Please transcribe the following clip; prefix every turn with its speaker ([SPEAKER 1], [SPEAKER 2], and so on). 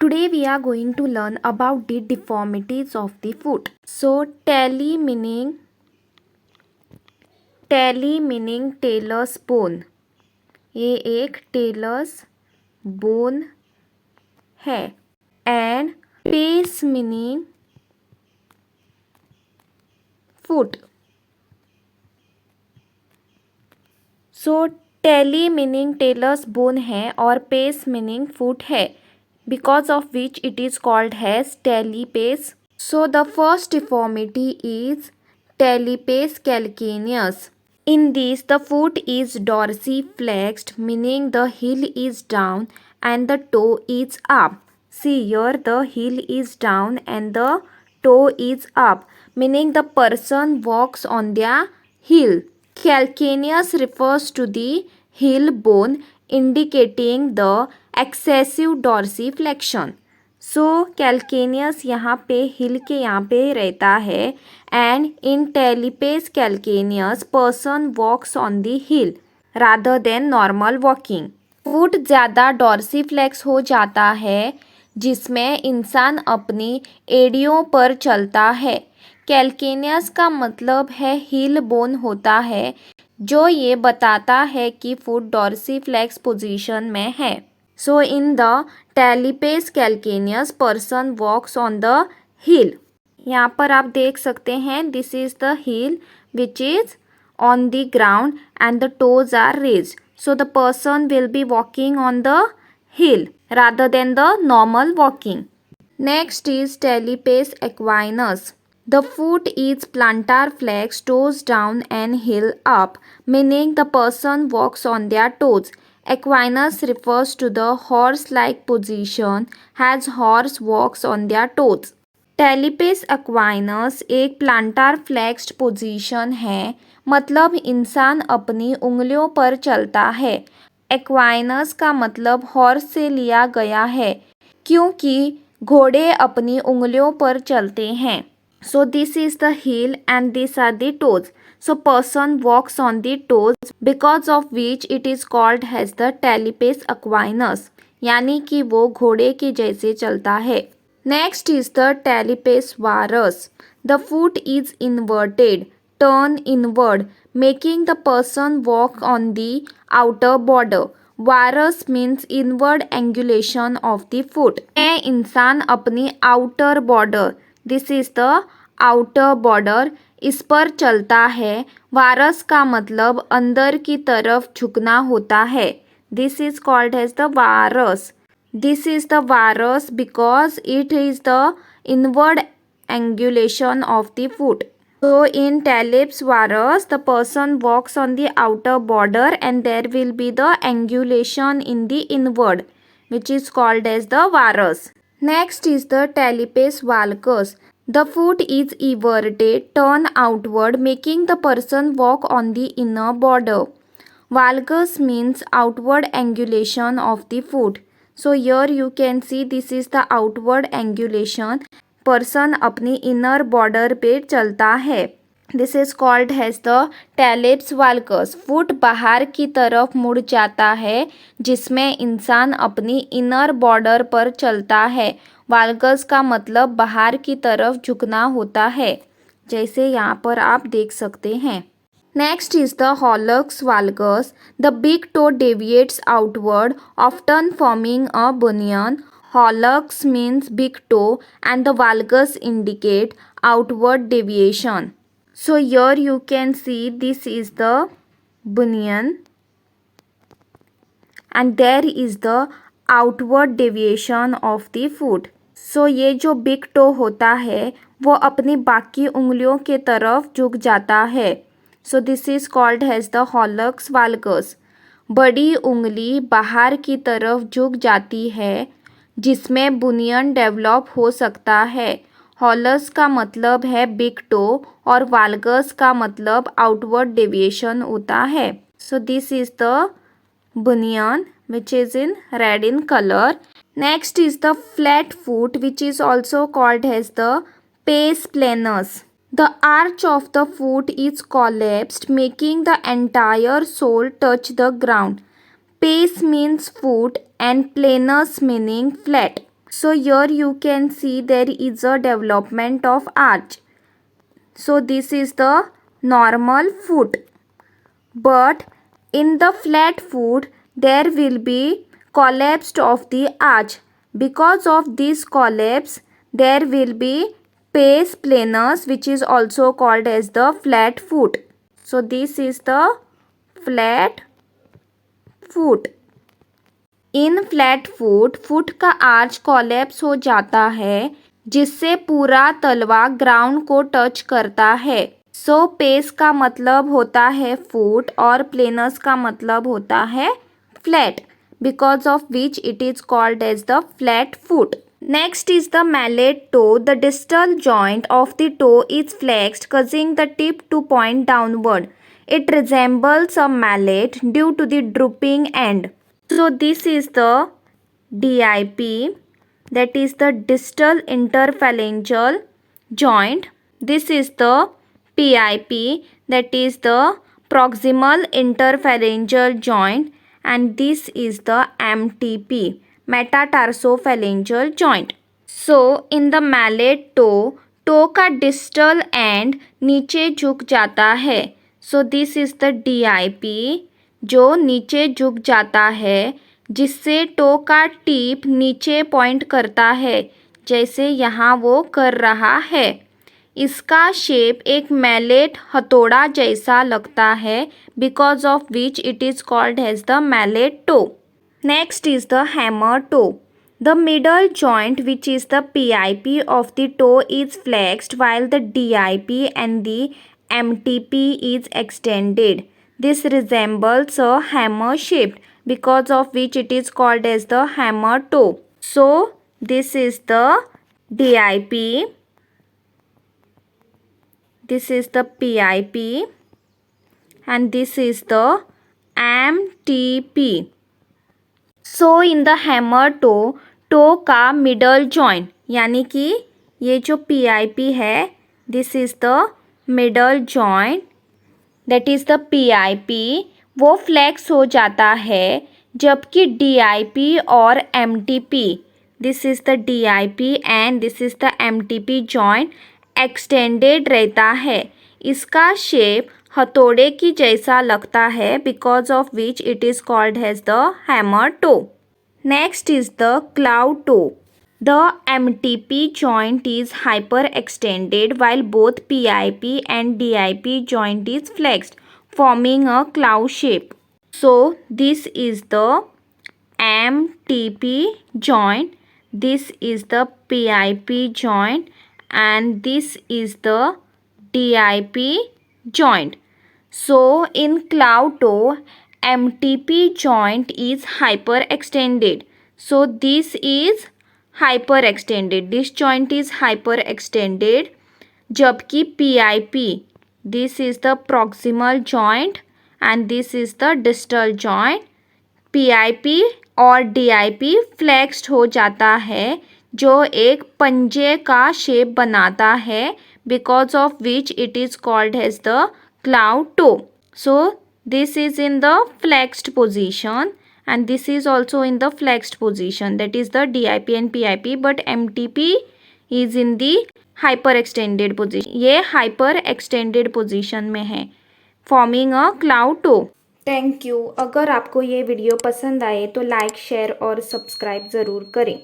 [SPEAKER 1] Today we are going to learn about the deformities of the foot. So tally meaning talus bone. ये एक talus bone है. And pes meaning foot. So tali meaning talus bone है और pes meaning foot है, because of which it is called as talipes. So the first deformity is talipes calcaneus. In this, the foot is dorsiflexed, meaning the heel is down and the toe is up. See here, the heel is down and the toe is up, meaning the person walks on their heel. Calcaneus refers to the heel bone, indicating the excessive dorsiflexion. So calcaneus यहाँ पे heel के यहाँ पे रहता है. And in talipes calcaneus person walks on the heel rather than normal walking. Foot ज़्यादा dorsiflex हो जाता है, जिसमें इंसान अपनी एड़ियों पर चलता है. कैल्केनियस का मतलब है हिल बोन होता है, जो ये बताता है कि फुट डॉर्सीफ्लेक्स पोजीशन में है. So in the talipes calcaneus person walks on the heel. यहाँ पर आप देख सकते हैं, this is the heel which is on the ground and the toes are raised. So the person will be walking on the heel rather than the normal walking. Next is talipes equinus. The foot is plantar flex, toes down and heel up, meaning the person walks on their toes. Equinus refers to the horse-like position as horse walks on their toes. Talipes equinus एक plantar flexed position है, मतलब इंसान अपनी उंगलियों पर चलता है. Equinus का मतलब हॉर्स से लिया गया है, क्योंकि घोड़े अपनी उंगलियों पर चलते हैं. So this is the heel and these are the toes. So person walks on the toes, because of which it is called as the talipes equinus, यानी कि वो घोड़े के जैसे चलता है. Next is the talipes varus. The foot is inverted, turn inward, making the person walk on the outer border. Varus means inward angulation of the foot. इंसान अपनी outer border, this is the outer border, इस पर चलता है. वारस का मतलब अंदर की तरफ झुकना होता है. This is called as the varus. This is the varus because it is the inward angulation of the foot. So in talipes varus, the person walks on the outer border and there will be the angulation in the inward, which is called as the varus. Next is the talipes valgus. The foot is everted, turn outward, making the person walk on the inner border. Valgus means outward angulation of the foot. So here you can see this is the outward angulation. Person अपनी inner border पे चलता है. This is called as the talipes valgus. Foot बाहर की तरफ मुड़ जाता है, जिसमें इंसान अपनी इनर बॉर्डर पर चलता है. वाल्गस का मतलब बाहर की तरफ झुकना होता है, जैसे यहाँ पर आप देख सकते हैं. Next is the hallux valgus. The big toe deviates outward, often forming a bunion. Hallux means big toe and the valgus indicate outward deviation. So here you can see this is the bunion and there is the outward deviation of the foot. So ये जो big toe होता है वो अपनी बाकी उंगलियों के तरफ झुक जाता है. So this is called as the hallux valgus. बड़ी उंगली बाहर की तरफ झुक जाती है, जिसमें बुनियन डेवलप हो सकता है. हॉलस का मतलब है बिग टो और वाल्गस का मतलब आउटवर्ड डेविएशन होता है. So this is the bunion which is in red in color. Next is the flat foot, which is also called as the pes planus. The arch of the foot is collapsed, making the entire sole touch the ground. Pes means foot and planus meaning flat. So here you can see there is a development of arch. So this is the normal foot. But in the flat foot there will be collapse of the arch. Because of this collapse there will be pes planus, which is also called as the flat foot. So this is the flat foot. In flat foot का arch collapse हो जाता है जिससे पूरा तलवा ground को touch करता है. सो पेस का मतलब होता है फुट और प्लेनस का मतलब होता है flat, because of which it is called as the flat foot. Next is the mallet toe. The distal joint of the toe is flexed, causing the tip to point downward. It resembles a mallet due to the drooping end. So this is the DIP, that is the distal interphalangeal joint. This is the PIP, that is the proximal interphalangeal joint, and this is the MTP, metatarsophalangeal joint. So in the mallet toe का distal end नीचे झुक जाता है. So this is the DIP, जो नीचे झुक जाता है जिससे टो का टिप नीचे पॉइंट करता है, जैसे यहाँ वो कर रहा है. इसका शेप एक मैलेट हथौड़ा जैसा लगता है, because of which it is called as the mallet toe. Next is the hammer toe. The middle joint, which is the PIP of the toe, is flexed while the DIP and the MTP is extended. This resembles a hammer shape, because of which it is called as the hammer toe. So this is the DIP, this is the PIP, and this is the MTP. So in the hammer toe का middle joint, यानी कि ये जो PIP है, this is the middle joint, that is the PIP, वो flex हो जाता है, जबकि DIP और MTP, this is the DIP and this is the MTP joint extended रहता है. इसका शेप हथौड़े की जैसा लगता है, because of which it is called as the hammer toe. Next is the claw toe. The MTP joint is hyperextended while both PIP and DIP joint is flexed, forming a claw shape. So this is the MTP joint, this is the PIP joint, and this is the DIP joint. So in claw toe, MTP joint is hyperextended. So this is hyperextended. This joint is hyperextended. जबकि PIP, this is the proximal joint and this is the distal joint. PIP और DIP flexed हो जाता है, जो एक पंजे का shape बनाता है, because of which it is called as the claw toe. So this is in the flexed position and this is also in the flexed position, that is the DIP and PIP, but MTP is in the hyperextended position. ये hyperextended position में है, forming a claw toe. Thank you. अगर आपको ये video पसंद आए तो like, share और सब्सक्राइब ज़रूर करें.